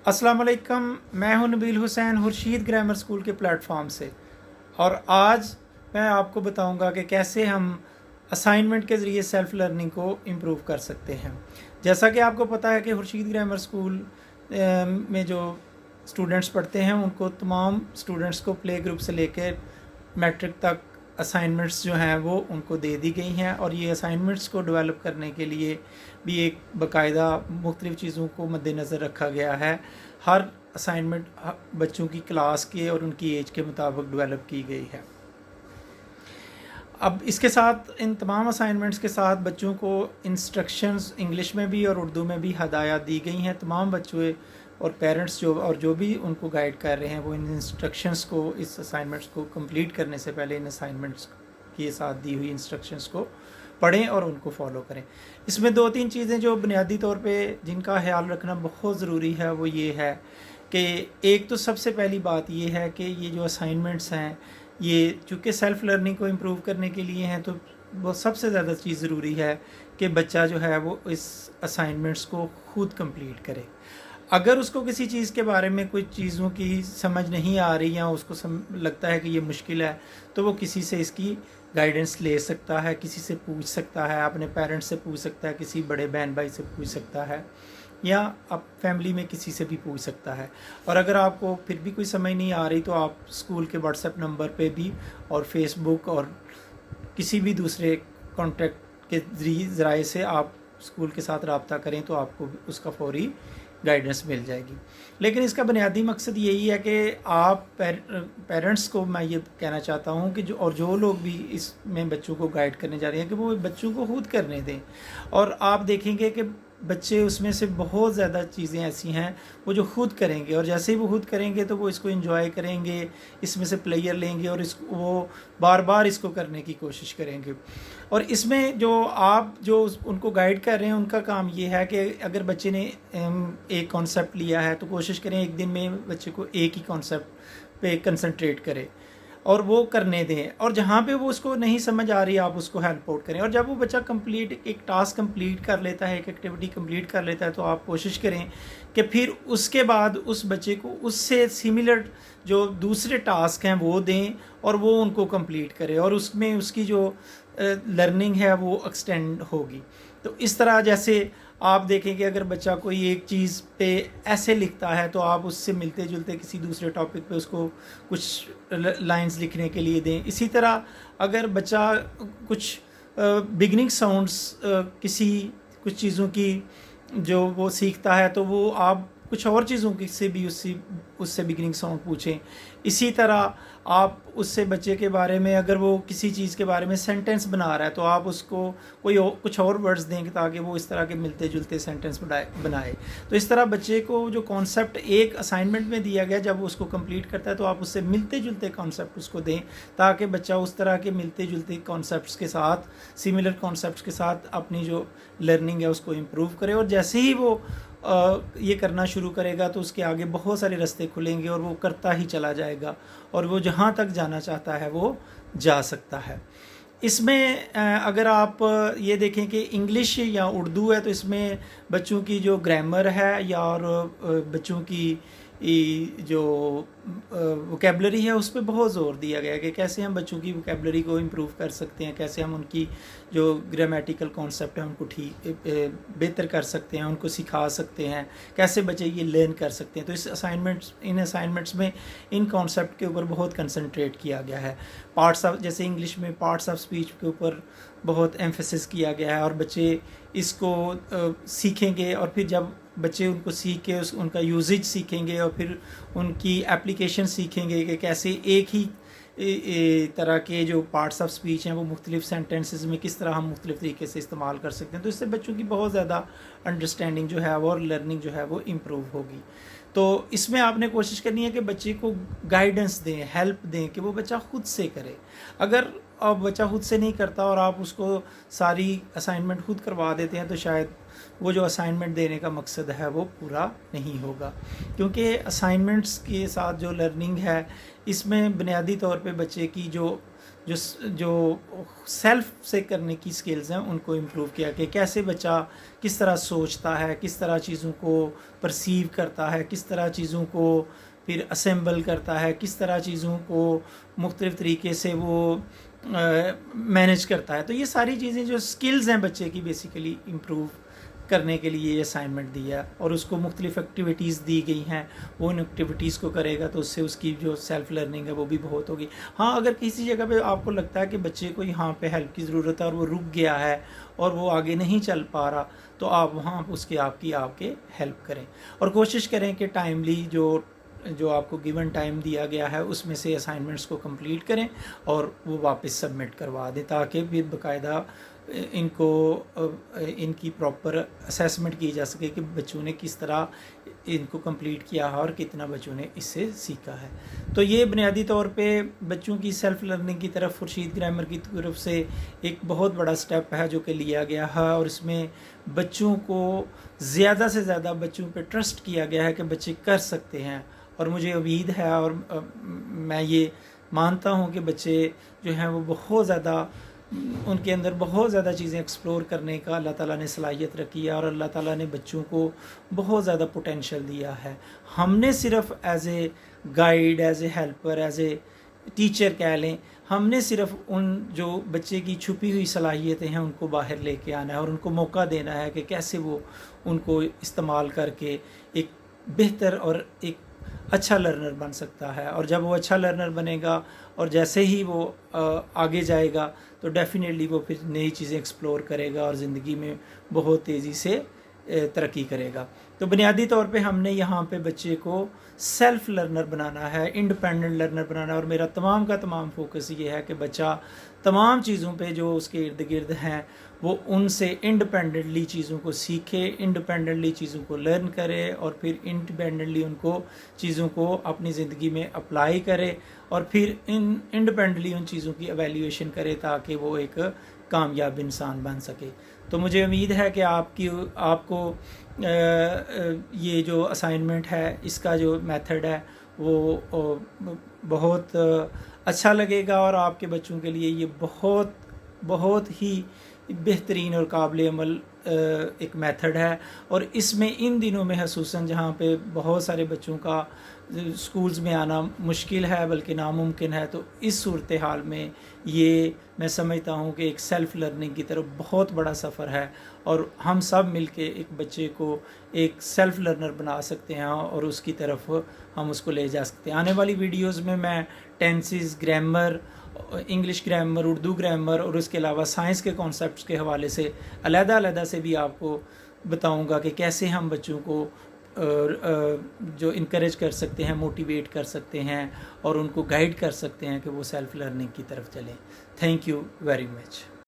अस्सलाम वालेकुम। मैं हूं नबील हुसैन खुर्शीद ग्रामर स्कूल के प्लेटफॉर्म से, और आज मैं आपको बताऊंगा कि कैसे हम असाइनमेंट के ज़रिए सेल्फ़ लर्निंग को इम्प्रूव कर सकते हैं। जैसा कि आपको पता है कि खुर्शीद ग्रामर स्कूल में जो स्टूडेंट्स पढ़ते हैं उनको तमाम स्टूडेंट्स को प्ले ग्रुप से लेकर मैट्रिक तक असाइनमेंट्स जो हैं वो उनको दे दी गई हैं, और ये असाइनमेंट्स को डेवलप करने के लिए भी एक बाकायदा मुख्तलिफ़ चीज़ों को मद्देनज़र रखा गया है। हर असाइनमेंट बच्चों की क्लास के और उनकी एज के मुताबिक डेवलप की गई है। अब इसके साथ इन तमाम असाइनमेंट्स के साथ बच्चों को इंस्ट्रक्शंस इंग्लिश में भी और उर्दू में भी हदायत दी गई हैं। तमाम बच्चों और पेरेंट्स जो भी उनको गाइड कर रहे हैं वो इन इंस्ट्रक्शंस को, इस असाइनमेंट्स को कंप्लीट करने से पहले इन असाइनमेंट्स के साथ दी हुई इंस्ट्रक्शंस को पढ़ें और उनको फॉलो करें। इसमें दो तीन चीज़ें जो बुनियादी तौर पे जिनका ख्याल रखना बहुत ज़रूरी है वो ये है कि एक तो सबसे पहली बात ये है कि ये जो असाइनमेंट्स हैं ये चूँकि सेल्फ़ लर्निंग को इम्प्रूव करने के लिए हैं, तो वो सबसे ज़्यादा चीज़ ज़रूरी है कि बच्चा जो है वो इस असाइनमेंट्स को ख़ुद कंप्लीट करे। अगर उसको किसी चीज़ के बारे में कुछ चीज़ों की समझ नहीं आ रही या उसको लगता है कि ये मुश्किल है, तो वो किसी से इसकी गाइडेंस ले सकता है, किसी से पूछ सकता है, अपने पेरेंट्स से पूछ सकता है, किसी बड़े बहन भाई से पूछ सकता है, या आप फैमिली में किसी से भी पूछ सकता है। और अगर आपको फिर भी कोई समझ नहीं आ रही तो आप स्कूल के व्हाट्सएप नंबर पे भी और फेसबुक और किसी भी दूसरे कॉन्टेक्ट के ज़रिए से आप स्कूल के साथ रब्ता करें तो आपको उसका फौरी गाइडेंस मिल जाएगी। लेकिन इसका बुनियादी मकसद यही है कि आप पेरेंट्स को मैं ये कहना चाहता हूँ कि जो लोग भी इसमें बच्चों को गाइड करने जा रहे हैं कि वो बच्चों को खुद करने दें। और आप देखेंगे कि बच्चे उसमें से बहुत ज़्यादा चीज़ें ऐसी हैं वो जो खुद करेंगे, और जैसे ही वो खुद करेंगे तो वो इसको एंजॉय करेंगे, इसमें से प्लेयर लेंगे और इसको वो बार बार इसको करने की कोशिश करेंगे। और इसमें जो उनको गाइड कर रहे हैं उनका काम ये है कि अगर बच्चे ने एक कॉन्सेप्ट लिया है तो कोशिश करें एक दिन में बच्चे को एक ही कॉन्सेप्ट पे कंसंट्रेट करें और वो करने दें, और जहाँ पे वो उसको नहीं समझ आ रही आप उसको हेल्प आउट करें। और जब वो बच्चा एक टास्क कंप्लीट कर लेता है, एक एक्टिविटी कंप्लीट कर लेता है, तो आप कोशिश करें कि फिर उसके बाद उस बच्चे को उससे सिमिलर जो दूसरे टास्क हैं वो दें और वो उनको कंप्लीट करें, और उसमें उसकी जो लर्निंग है वो एक्सटेंड होगी। तो इस तरह जैसे आप देखें कि अगर बच्चा कोई एक चीज़ पे ऐसे लिखता है तो आप उससे मिलते जुलते किसी दूसरे टॉपिक पे उसको कुछ लाइंस लिखने के लिए दें। इसी तरह अगर बच्चा कुछ बिगनिंग साउंड्स कुछ चीज़ों की जो वो सीखता है तो वो आप कुछ और चीज़ों की से भी उससे बिगनिंग साउंड पूछें। इसी तरह आप उससे बच्चे के बारे में अगर वो किसी चीज़ के बारे में सेंटेंस बना रहा है तो आप उसको कुछ और वर्ड्स दें ताकि वो इस तरह के मिलते जुलते सेंटेंस बनाए। तो इस तरह बच्चे को जो कॉन्सेप्ट एक असाइनमेंट में दिया गया जब वो उसको कंप्लीट करता है तो आप उससे मिलते जुलते कॉन्सेप्ट उसको दें ताकि बच्चा उस तरह के मिलते जुलते कॉन्सेप्ट्स के साथ, सिमिलर कॉन्सेप्ट्स के साथ अपनी जो लर्निंग है उसको इम्प्रूव करे। और जैसे ही वो ये करना शुरू करेगा तो उसके आगे बहुत सारे रास्ते खुलेंगे और वो करता ही चला जाएगा और वो जहाँ तक जाना चाहता है वो जा सकता है। इसमें अगर आप ये देखें कि इंग्लिश या उर्दू है तो इसमें बच्चों की जो ग्रामर है या और बच्चों की जो वोकेबलरी है उस पर बहुत ज़ोर दिया गया है कि कैसे हम बच्चों की वोकेबलरी को इम्प्रूव कर सकते हैं, कैसे हम उनकी जो ग्रामेटिकल कॉन्सेप्ट है उनको बेहतर कर सकते हैं, उनको सिखा सकते हैं, कैसे बच्चे ये लर्न कर सकते हैं। तो इन असाइनमेंट्स में इन कॉन्सेप्ट के ऊपर बहुत कंसंट्रेट किया गया है। जैसे इंग्लिश में पार्ट्स ऑफ स्पीच के ऊपर बहुत एम्फेसिस किया गया है और बच्चे इसको सीखेंगे और फिर जब बच्चे उनको सीख के उनका यूजेज सीखेंगे और फिर उनकी एप्लीकेशन सीखेंगे कि कैसे एक ही तरह के जो पार्ट्स ऑफ स्पीच हैं वो मुख्तलिफ सेंटेंसेस में किस तरह हम मुख्तलिफ तरीके से इस्तेमाल कर सकते हैं। तो इससे बच्चों की बहुत ज़्यादा अंडरस्टैंडिंग जो है वो और लर्निंग जो है वो इम्प्रूव होगी। तो इसमें आपने कोशिश करनी है कि बच्चे को गाइडेंस दें, हेल्प दें कि वो बच्चा खुद से करे। अगर अब बच्चा खुद से नहीं करता और आप उसको सारी असाइनमेंट खुद करवा देते हैं तो शायद वो जो असाइनमेंट देने का मकसद है वो पूरा नहीं होगा, क्योंकि असाइनमेंट्स के साथ जो लर्निंग है इसमें बुनियादी तौर पे बच्चे की जो جو سیلف سے کرنے کی سکلز ہیں ان کو امپروو کیا کہ کیسے بچہ کس طرح سوچتا ہے، کس طرح چیزوں کو پرسیو کرتا ہے، کس طرح چیزوں کو پھر اسمبل کرتا ہے، کس طرح چیزوں کو مختلف طریقے سے وہ مینیج کرتا ہے. تو یہ ساری چیزیں جو سکلز ہیں بچے کی بیسیکلی امپروو کرنے کے لیے یہ اسائنمنٹ دیا اور اس کو مختلف ایکٹیویٹیز دی گئی ہیں. وہ ان ایکٹیویٹیز کو کرے گا تو اس سے اس کی جو سیلف لرننگ ہے وہ بھی بہت ہوگی. ہاں اگر کسی جگہ پہ آپ کو لگتا ہے کہ بچے کو یہاں پہ ہیلپ کی ضرورت ہے اور وہ رک گیا ہے اور وہ آگے نہیں چل پا رہا تو آپ وہاں اس کے آپ کے ہیلپ کریں اور کوشش کریں کہ ٹائملی جو آپ کو گیون ٹائم دیا گیا ہے اس میں سے اسائنمنٹس کو کمپلیٹ کریں اور وہ واپس سبمٹ کروا دیں تاکہ پھر باقاعدہ ان کی پراپر اسیسمنٹ کی جا سکے کہ بچوں نے کس طرح ان کو کمپلیٹ کیا ہے اور کتنا بچوں نے اس سے سیکھا ہے. تو یہ بنیادی طور پہ بچوں کی سیلف لرننگ کی طرف خورشید گرامر کی طرف سے ایک بہت بڑا سٹیپ ہے جو کہ لیا گیا ہے اور اس میں بچوں کو زیادہ سے زیادہ بچوں پہ ٹرسٹ کیا گیا ہے کہ بچے کر سکتے ہیں. اور مجھے امید ہے اور میں یہ مانتا ہوں کہ بچے جو ہیں وہ بہت زیادہ ان کے اندر بہت زیادہ چیزیں ایکسپلور کرنے کا اللہ تعالیٰ نے صلاحیت رکھی ہے اور اللہ تعالیٰ نے بچوں کو بہت زیادہ پوٹینشیل دیا ہے. ہم نے صرف as a guide, as a helper, as a teacher کہہ لیں، ہم نے صرف ان جو بچے کی چھپی ہوئی صلاحیتیں ہیں ان کو باہر لے کے آنا ہے اور ان کو موقع دینا ہے کہ کیسے وہ ان کو استعمال کر کے ایک بہتر اور ایک اچھا لرنر بن سکتا ہے. اور جب وہ اچھا لرنر بنے گا اور جیسے ہی وہ آگے جائے گا تو ڈیفینیٹلی وہ پھر نئی چیزیں ایکسپلور کرے گا اور زندگی میں بہت تیزی سے ترقی کرے گا. تو بنیادی طور پہ ہم نے یہاں پہ بچے کو سیلف لرنر بنانا ہے، انڈیپینڈنٹ لرنر بنانا ہے اور میرا تمام کا تمام فوکس یہ ہے کہ بچہ تمام چیزوں پہ جو اس کے ارد گرد ہیں وہ ان سے انڈیپینڈنٹلی چیزوں کو سیکھے، انڈیپینڈنٹلی چیزوں کو لرن کرے اور پھر انڈیپینڈنٹلی ان کو چیزوں کو اپنی زندگی میں اپلائی کرے اور پھر انڈیپینڈنٹلی ان چیزوں کی ایویلیویشن کرے تاکہ وہ ایک کامیاب انسان بن سکے. تو مجھے امید ہے کہ آپ کو یہ جو اسائنمنٹ ہے اس کا جو میتھڈ ہے وہ بہت اچھا لگے گا اور آپ کے بچوں کے لیے یہ بہت ہی بہترین اور قابل عمل ایک میتھڈ ہے. اور اس میں ان دنوں میں خصوصاً جہاں پہ بہت سارے بچوں کا سکولز میں آنا مشکل ہے بلکہ ناممکن ہے، تو اس صورتحال میں یہ میں سمجھتا ہوں کہ ایک سیلف لرننگ کی طرف بہت بڑا سفر ہے اور ہم سب مل کے ایک بچے کو ایک سیلف لرنر بنا سکتے ہیں اور اس کی طرف ہم اس کو لے جا سکتے ہیں. آنے والی ویڈیوز میں tenses, grammar, English grammar, Urdu grammar اور اس کے علاوہ سائنس کے کانسیپٹس کے حوالے سے علیحدہ سے بھی آپ کو بتاؤں گا کہ کیسے ہم بچوں کو جو انکریج کر سکتے ہیں، موٹیویٹ کر سکتے ہیں اور ان کو گائیڈ کر سکتے ہیں کہ وہ سیلف لرننگ کی طرف چلیں. Thank you very much.